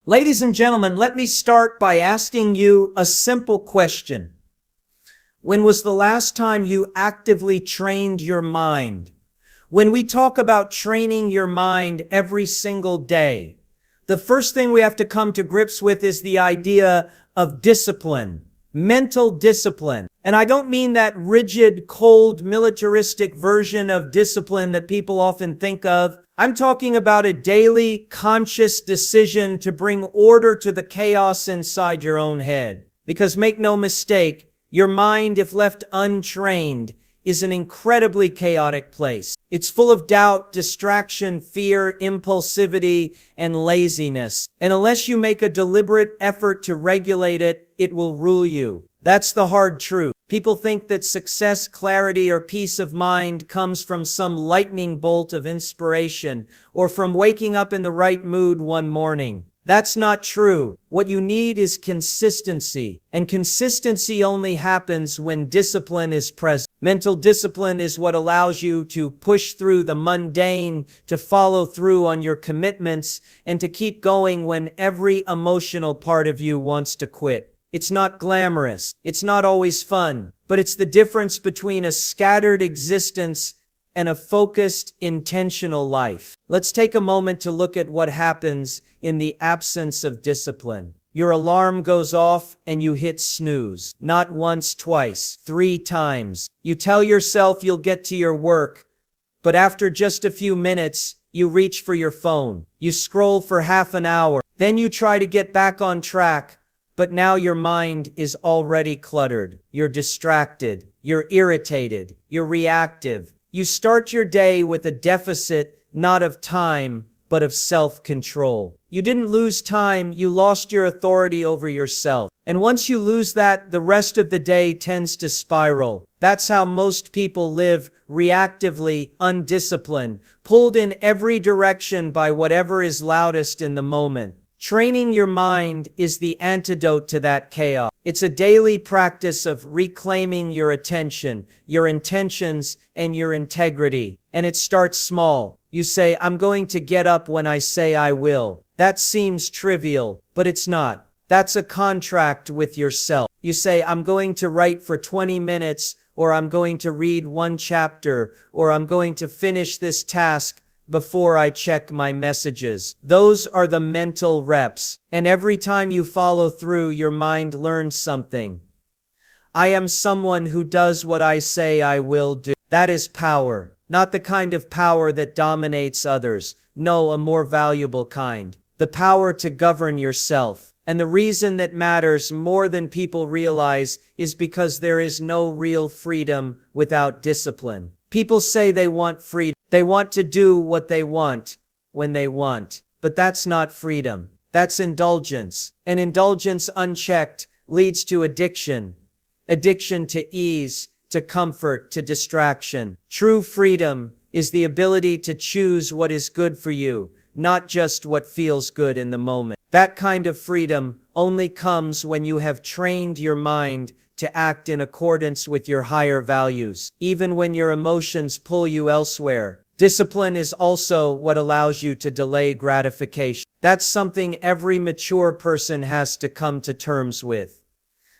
Ladies and gentlemen, let me start by asking you a simple question. When was the last time you actively trained your mind? When we talk about training your mind every single day, the first thing we have to come to grips with is the idea of discipline, mental discipline. And I don't mean that rigid, cold, militaristic version of discipline that people often think of. I'm talking about a daily, conscious decision to bring order to the chaos inside your own head. Because make no mistake, your mind, if left untrained, is an incredibly chaotic place. It's full of doubt, distraction, fear, impulsivity, and laziness. And unless you make a deliberate effort to regulate it, it will rule you. That's the hard truth. People think that success, clarity, or peace of mind comes from some lightning bolt of inspiration or from waking up in the right mood one morning. That's not true. What you need is consistency, and consistency only happens when discipline is present. Mental discipline is what allows you to push through the mundane, to follow through on your commitments, and to keep going when every emotional part of you wants to quit. It's not glamorous. It's not always fun, but it's the difference between a scattered existence and a focused, intentional life. Let's take a moment to look at what happens in the absence of discipline. Your alarm goes off and you hit snooze. Not once, twice, 3 times. You tell yourself you'll get to your work, but after just a few minutes, you reach for your phone. You scroll for half an hour. Then you try to get back on track, but now your mind is already cluttered. You're distracted. You're irritated. You're reactive. You start your day with a deficit, not of time, but of self-control. You didn't lose time, you lost your authority over yourself. And once you lose that, the rest of the day tends to spiral. That's how most people live, reactively, undisciplined, pulled in every direction by whatever is loudest in the moment. Training your mind is the antidote to that chaos. It's a daily practice of reclaiming your attention, your intentions, and your integrity. And it starts small. You say, I'm going to get up when I say I will. That seems trivial, but it's not. That's a contract with yourself. You say, I'm going to write for 20 minutes, or I'm going to read 1 chapter, or I'm going to finish this task before I check my messages. Those are the mental reps. And every time you follow through, your mind learns something. I am someone who does what I say I will do. That is power. Not the kind of power that dominates others. No, a more valuable kind. The power to govern yourself. And the reason that matters more than people realize is because there is no real freedom without discipline. People say they want freedom. They want to do what they want, when they want. But that's not freedom. That's indulgence. And indulgence unchecked leads to addiction. Addiction to ease, to comfort, to distraction. True freedom is the ability to choose what is good for you, not just what feels good in the moment. That kind of freedom only comes when you have trained your mind to act in accordance with your higher values, even when your emotions pull you elsewhere. Discipline is also what allows you to delay gratification. That's something every mature person has to come to terms with.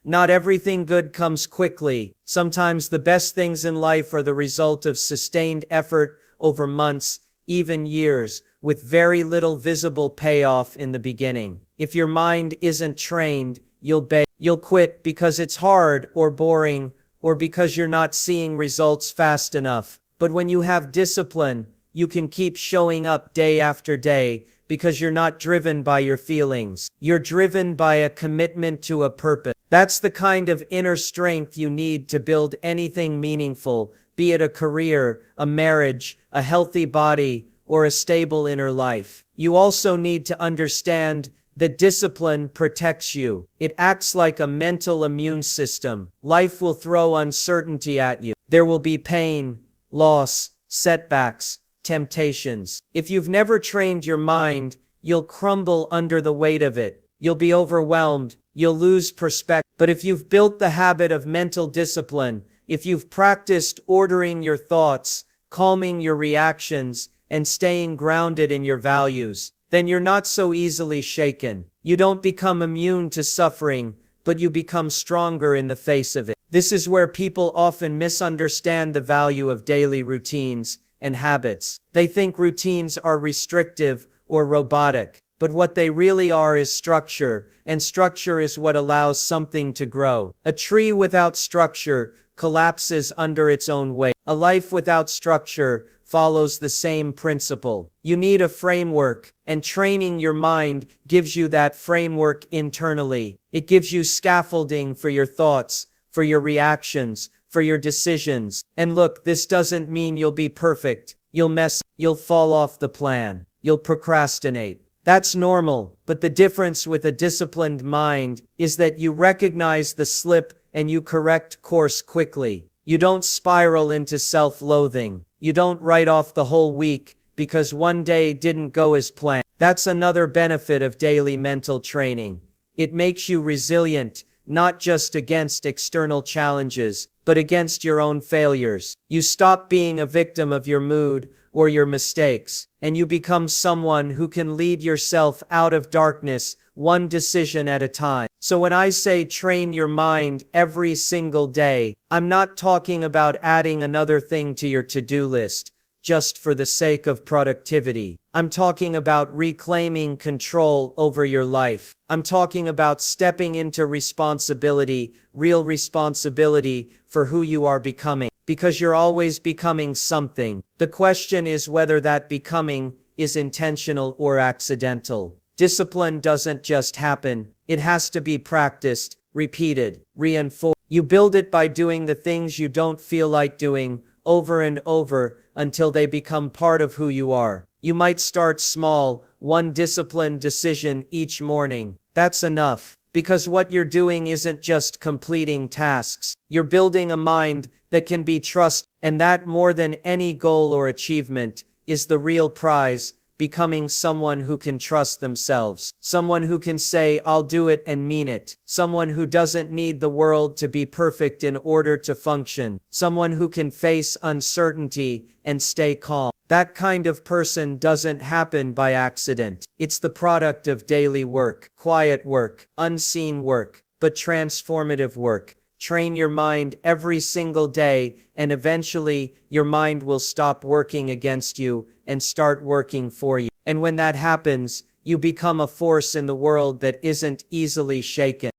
Not everything good comes quickly. Sometimes the best things in life are the result of sustained effort over months, even years, with very little visible payoff in the beginning. If your mind isn't trained, you'll quit because it's hard or boring, or because you're not seeing results fast enough. But when you have discipline, you can keep showing up day after day because you're not driven by your feelings. You're driven by a commitment to a purpose. That's the kind of inner strength you need to build anything meaningful, be it a career, a marriage, a healthy body, or a stable inner life. You also need to understand that discipline protects you. It acts like a mental immune system. Life will throw uncertainty at you. There will be pain, loss, setbacks, temptations. If you've never trained your mind, you'll crumble under the weight of it. You'll be overwhelmed. You'll lose perspective. But if you've built the habit of mental discipline, if you've practiced ordering your thoughts, calming your reactions, and staying grounded in your values, then you're not so easily shaken. You don't become immune to suffering, but you become stronger in the face of it. This is where people often misunderstand the value of daily routines and habits. They think routines are restrictive or robotic, but what they really are is structure, and structure is what allows something to grow. A tree without structure collapses under its own weight. A life without structure follows the same principle. You need a framework, and training your mind gives you that framework internally. It gives you scaffolding for your thoughts, for your reactions, for your decisions. And look, this doesn't mean you'll be perfect. You'll mess, you'll fall off the plan, you'll procrastinate. That's normal, but the difference with a disciplined mind is that you recognize the slip and you correct course quickly. You don't spiral into self-loathing. You don't write off the whole week because one day didn't go as planned. That's another benefit of daily mental training. It makes you resilient, not just against external challenges, but against your own failures. You stop being a victim of your mood or your mistakes, and you become someone who can lead yourself out of darkness, one decision at a time. So when I say train your mind every single day, I'm not talking about adding another thing to your to-do list, just for the sake of productivity. I'm talking about reclaiming control over your life. I'm talking about stepping into responsibility, real responsibility for who you are becoming. Because you're always becoming something. The question is whether that becoming is intentional or accidental. Discipline doesn't just happen. It has to be practiced, repeated, reinforced. You build it by doing the things you don't feel like doing over and over until they become part of who you are. You might start small, one disciplined decision each morning. That's enough. Because what you're doing isn't just completing tasks. You're building a mind that can be trusted, and that more than any goal or achievement is the real prize, becoming someone who can trust themselves, someone who can say, I'll do it and mean it, someone who doesn't need the world to be perfect in order to function, someone who can face uncertainty and stay calm. That kind of person doesn't happen by accident. It's the product of daily work, quiet work, unseen work, but transformative work. Train your mind every single day, and eventually your mind will stop working against you and start working for you. And when that happens, you become a force in the world that isn't easily shaken.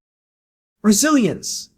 Resilience.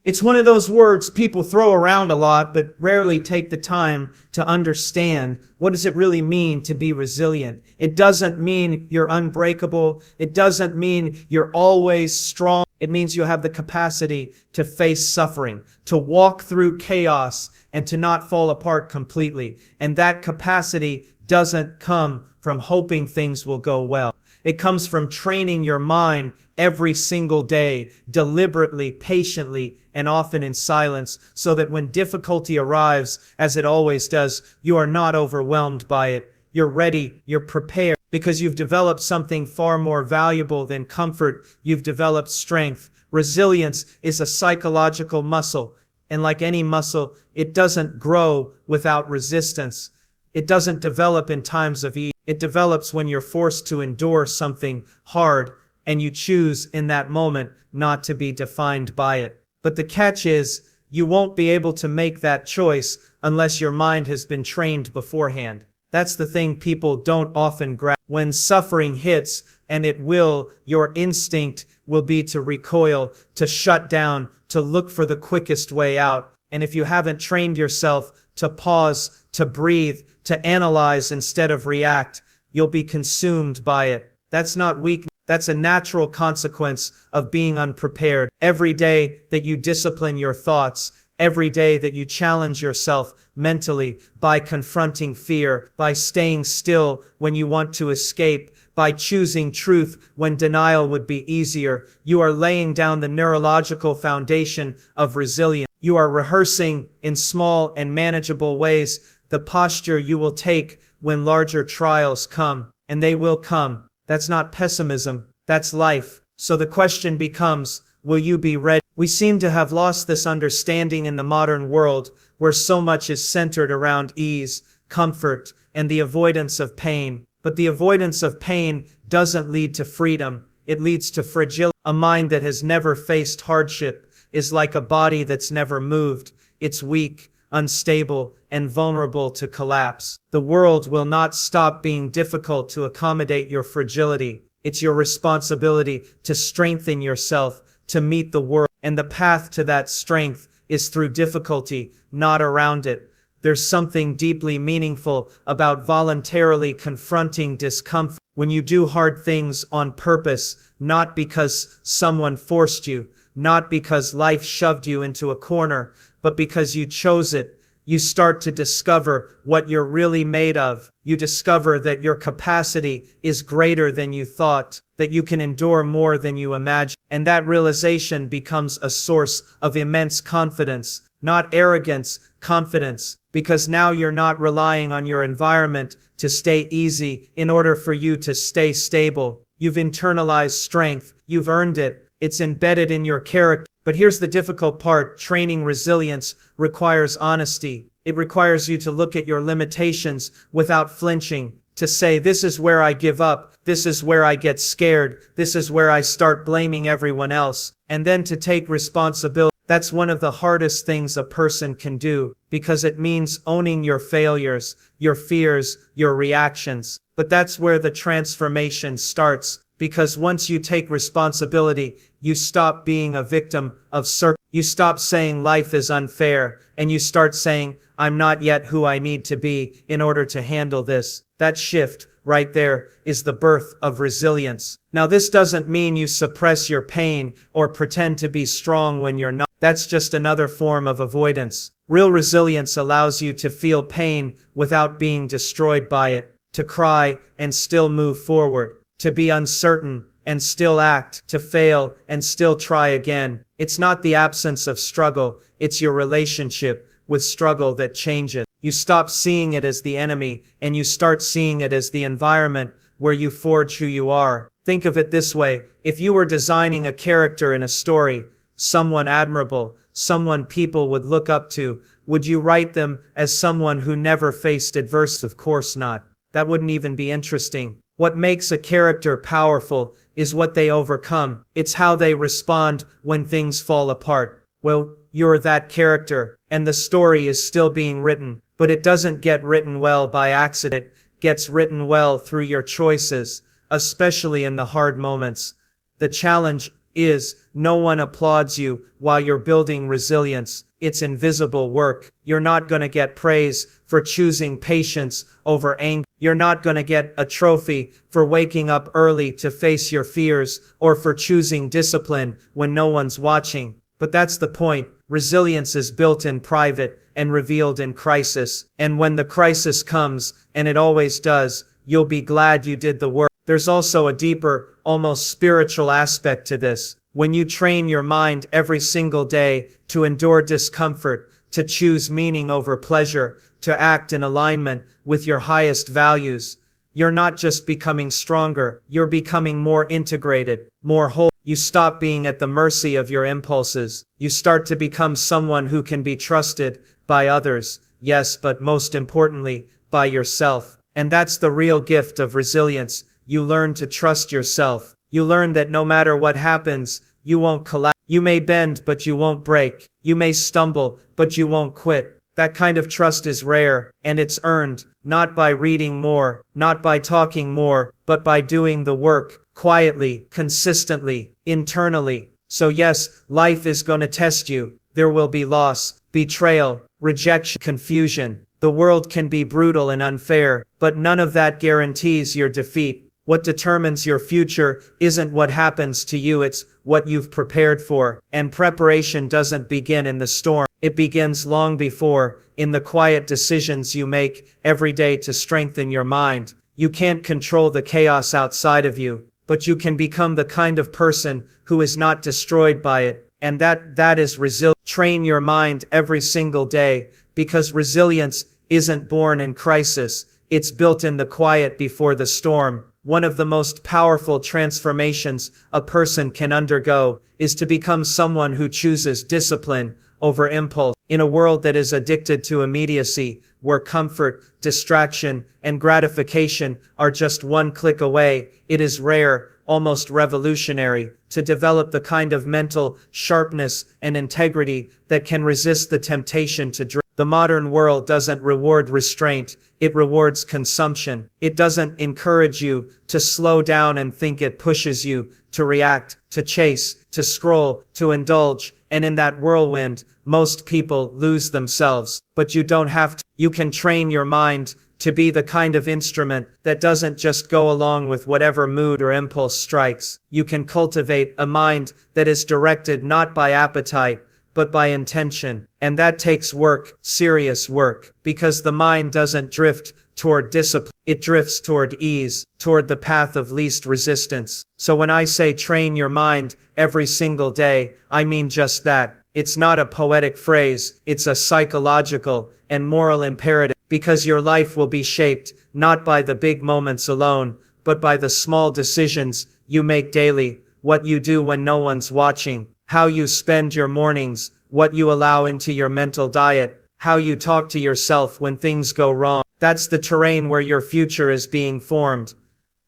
It's one of those words people throw around a lot, but rarely take the time to understand what does it really mean to be resilient. It doesn't mean you're unbreakable. It doesn't mean you're always strong. It means you have the capacity to face suffering, to walk through chaos, and to not fall apart completely. And that capacity doesn't come from hoping things will go well. It comes from training your mind every single day, deliberately, patiently, and often in silence, so that when difficulty arrives, as it always does, you are not overwhelmed by it. You're ready, you're prepared, because you've developed something far more valuable than comfort. You've developed strength. Resilience is a psychological muscle, and like any muscle, it doesn't grow without resistance. It doesn't develop in times of ease. It develops when you're forced to endure something hard, and you choose in that moment not to be defined by it. But the catch is, you won't be able to make that choice unless your mind has been trained beforehand. That's the thing people don't often grasp. When suffering hits, and it will, your instinct will be to recoil, to shut down, to look for the quickest way out. And if you haven't trained yourself to pause, to breathe, to analyze instead of react, you'll be consumed by it. That's not weakness. That's a natural consequence of being unprepared. Every day that you discipline your thoughts, every day that you challenge yourself mentally by confronting fear, by staying still when you want to escape, by choosing truth when denial would be easier, you are laying down the neurological foundation of resilience. You are rehearsing in small and manageable ways the posture you will take when larger trials come, and they will come. That's not pessimism, that's life. So the question becomes, will you be ready? We seem to have lost this understanding in the modern world, where so much is centered around ease, comfort, and the avoidance of pain. But the avoidance of pain doesn't lead to freedom. It leads to fragility. A mind that has never faced hardship is like a body that's never moved. It's weak, unstable, and vulnerable to collapse. The world will not stop being difficult to accommodate your fragility. It's your responsibility to strengthen yourself, to meet the world. And the path to that strength is through difficulty, not around it. There's something deeply meaningful about voluntarily confronting discomfort. When you do hard things on purpose, not because someone forced you, not because life shoved you into a corner, but because you chose it, you start to discover what you're really made of. You discover that your capacity is greater than you thought, that you can endure more than you imagined. And that realization becomes a source of immense confidence, not arrogance, confidence, because now you're not relying on your environment to stay easy in order for you to stay stable. You've internalized strength. You've earned it. It's embedded in your character. But here's the difficult part. Training resilience requires honesty. It requires you to look at your limitations without flinching, to say, this is where I give up, this is where I get scared, this is where I start blaming everyone else, and then to take responsibility. That's one of the hardest things a person can do, because it means owning your failures, your fears, your reactions. But that's where the transformation starts. Because once you take responsibility, you stop being a victim of circumstance. You stop saying life is unfair, and you start saying, I'm not yet who I need to be in order to handle this. That shift right there is the birth of resilience. Now, this doesn't mean you suppress your pain or pretend to be strong when you're not. That's just another form of avoidance. Real resilience allows you to feel pain without being destroyed by it, to cry and still move forward, to be uncertain and still act, to fail and still try again. It's not the absence of struggle, it's your relationship with struggle that changes. You stop seeing it as the enemy, and you start seeing it as the environment where you forge who you are. Think of it this way. If you were designing a character in a story, someone admirable, someone people would look up to, would you write them as someone who never faced adversity? Of course not. That wouldn't even be interesting. What makes a character powerful is what they overcome. It's how they respond when things fall apart. Well, you're that character, and the story is still being written, but it doesn't get written well by accident. It gets written well through your choices, especially in the hard moments. The challenge is, no one applauds you while you're building resilience. It's invisible work. You're not going to get praise for choosing patience over anger. You're not going to get a trophy for waking up early to face your fears or for choosing discipline when no one's watching. But that's the point. Resilience is built in private and revealed in crisis. And when the crisis comes, and it always does, you'll be glad you did the work. There's also a deeper, almost spiritual aspect to this. When you train your mind every single day to endure discomfort, to choose meaning over pleasure, to act in alignment with your highest values, you're not just becoming stronger, you're becoming more integrated, more whole. You stop being at the mercy of your impulses. You start to become someone who can be trusted by others, yes, but most importantly, by yourself. And that's the real gift of resilience. You learn to trust yourself. You learn that no matter what happens, you won't collapse. You may bend, but you won't break. You may stumble, but you won't quit. That kind of trust is rare, and it's earned, not by reading more, not by talking more, but by doing the work, quietly, consistently, internally. So yes, life is going to test you. There will be loss, betrayal, rejection, confusion. The world can be brutal and unfair, but none of that guarantees your defeat. What determines your future isn't what happens to you, it's what you've prepared for. And preparation doesn't begin in the storm. It begins long before, in the quiet decisions you make every day to strengthen your mind. You can't control the chaos outside of you, but you can become the kind of person who is not destroyed by it. And that is resilience. Train your mind every single day, because resilience isn't born in crisis. It's built in the quiet before the storm. One of the most powerful transformations a person can undergo is to become someone who chooses discipline over impulse. In a world that is addicted to immediacy, where comfort, distraction, and gratification are just one click away, it is rare, almost revolutionary, to develop the kind of mental sharpness and integrity that can resist the temptation to drift. The modern world doesn't reward restraint, it rewards consumption. It doesn't encourage you to slow down and think, it pushes you to react, to chase, to scroll, to indulge, and in that whirlwind, most people lose themselves. But you don't have to. You can train your mind to be the kind of instrument that doesn't just go along with whatever mood or impulse strikes. You can cultivate a mind that is directed not by appetite, but by intention. And that takes work, serious work, because the mind doesn't drift toward discipline. It drifts toward ease, toward the path of least resistance. So when I say train your mind every single day, I mean just that. It's not a poetic phrase, it's a psychological and moral imperative, because your life will be shaped not by the big moments alone, but by the small decisions you make daily, what you do when no one's watching, how you spend your mornings, what you allow into your mental diet, how you talk to yourself when things go wrong. That's the terrain where your future is being formed.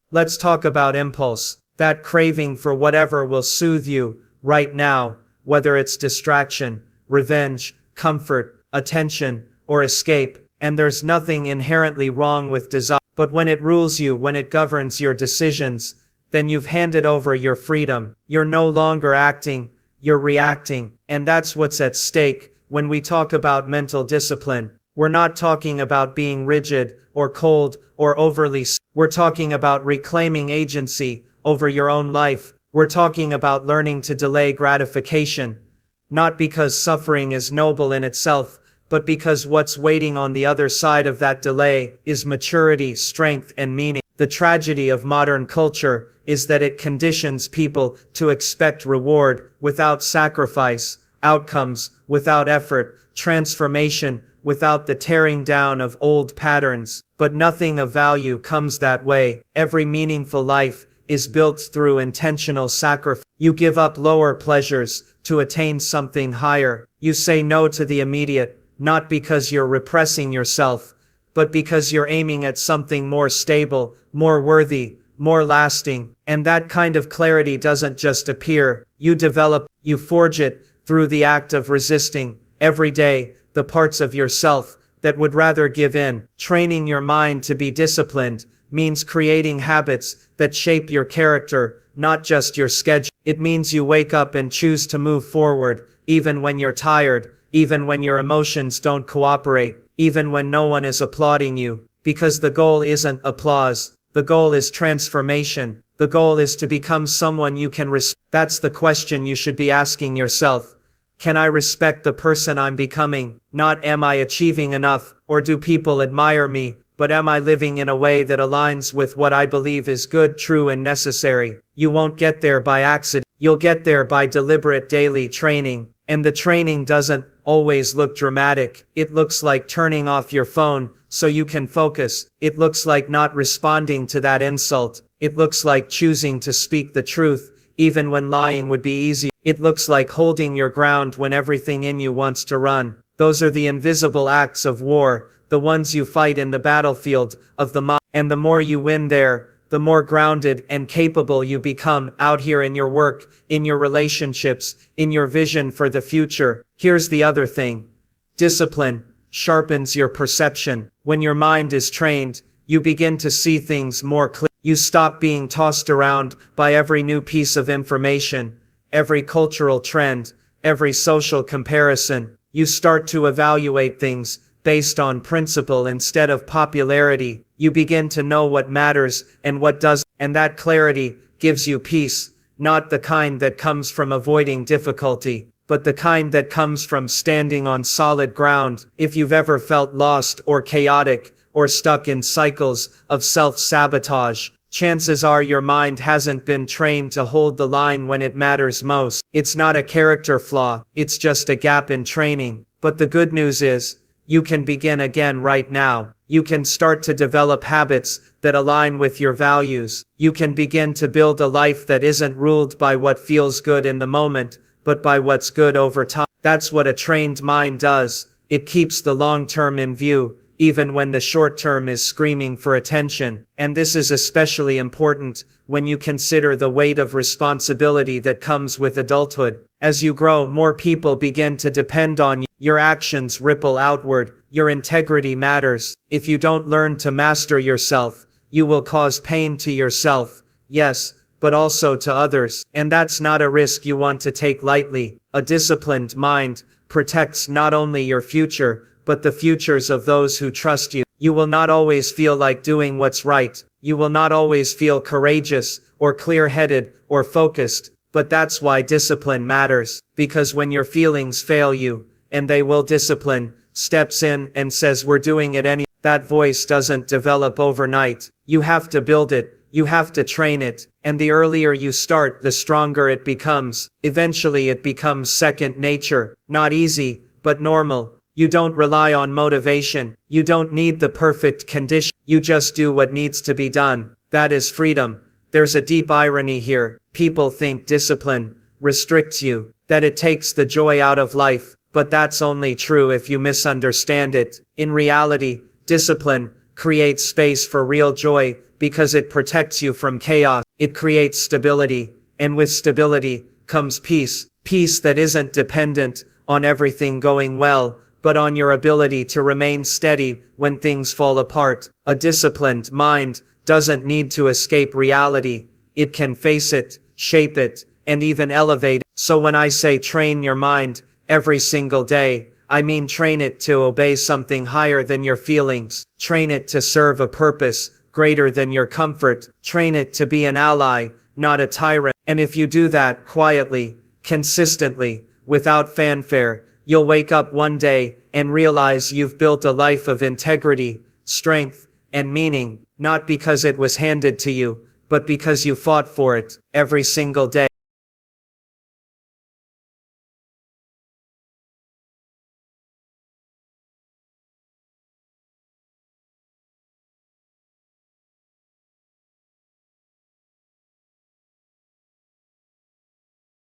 Let's talk about impulse, that craving for whatever will soothe you right now, whether it's distraction, revenge, comfort, attention, or escape. And there's nothing inherently wrong with desire. But when it rules you, when it governs your decisions, then you've handed over your freedom. You're no longer acting, you're reacting. And that's what's at stake when we talk about mental discipline. We're not talking about being rigid or cold or overly. We're talking about reclaiming agency over your own life. We're talking about learning to delay gratification, not because suffering is noble in itself, but because what's waiting on the other side of that delay is maturity, strength, and meaning. The tragedy of modern culture is that it conditions people to expect reward without sacrifice, outcomes without effort, transformation without the tearing down of old patterns. But nothing of value comes that way. Every meaningful life is built through intentional sacrifice. You give up lower pleasures to attain something higher. You say no to the immediate, not because you're repressing yourself, but because you're aiming at something more stable, more worthy, more lasting. And that kind of clarity doesn't just appear. You develop, you forge it through the act of resisting every day the parts of yourself that would rather give in. Training your mind to be disciplined means creating habits that shape your character, not just your schedule. It means you wake up and choose to move forward, even when you're tired, even when your emotions don't cooperate, even when no one is applauding you. Because the goal isn't applause, the goal is transformation. The goal is to become someone you can respect. That's the question you should be asking yourself. Can I respect the person I'm becoming? Not am I achieving enough, or do people admire me, but am I living in a way that aligns with what I believe is good, true, and necessary? You won't get there by accident. You'll get there by deliberate daily training. And the training doesn't always look dramatic. It looks like turning off your phone so you can focus. It looks like not responding to that insult. It looks like choosing to speak the truth, even when lying would be easy. It looks like holding your ground when everything in you wants to run. Those are the invisible acts of war, the ones you fight in the battlefield of the mind. And the more you win there, the more grounded and capable you become out here in your work, in your relationships, in your vision for the future. Here's the other thing. Discipline sharpens your perception. When your mind is trained, you begin to see things more clearly. You stop being tossed around by every new piece of information, every cultural trend, every social comparison. You start to evaluate things based on principle instead of popularity. You begin to know what matters and what doesn't, and that clarity gives you peace, not the kind that comes from avoiding difficulty, but the kind that comes from standing on solid ground. If you've ever felt lost or chaotic or stuck in cycles of self-sabotage, chances are your mind hasn't been trained to hold the line when it matters most. It's not a character flaw, it's just a gap in training. But the good news is, you can begin again right now. You can start to develop habits that align with your values. You can begin to build a life that isn't ruled by what feels good in the moment, but by what's good over time. That's what a trained mind does. It keeps the long term in view, even when the short term is screaming for attention. And this is especially important when you consider the weight of responsibility that comes with adulthood. As you grow, more people begin to depend on you. Your actions ripple outward. Your integrity matters. If you don't learn to master yourself, you will cause pain to yourself, yes, but also to others. And that's not a risk you want to take lightly. A disciplined mind protects not only your future, but the futures of those who trust you. You will not always feel like doing what's right. You will not always feel courageous, or clear-headed, or focused. But that's why discipline matters. Because when your feelings fail you, and they will, discipline steps in and says, we're doing it anyway. That voice doesn't develop overnight. You have to build it. You have to train it. And the earlier you start, the stronger it becomes. Eventually it becomes second nature. Not easy, but normal. You don't rely on motivation. You don't need the perfect condition. You just do what needs to be done. That is freedom. There's a deep irony here. People think discipline restricts you, that it takes the joy out of life. But that's only true if you misunderstand it. In reality, discipline creates space for real joy because it protects you from chaos. It creates stability, and with stability comes peace. Peace that isn't dependent on everything going well, but on your ability to remain steady when things fall apart. A disciplined mind doesn't need to escape reality. It can face it, shape it, and even elevate it. So when I say train your mind every single day, I mean train it to obey something higher than your feelings. Train it to serve a purpose greater than your comfort. Train it to be an ally, not a tyrant. And if you do that quietly, consistently, without fanfare, you'll wake up one day and realize you've built a life of integrity, strength, and meaning, not because it was handed to you, but because you fought for it every single day.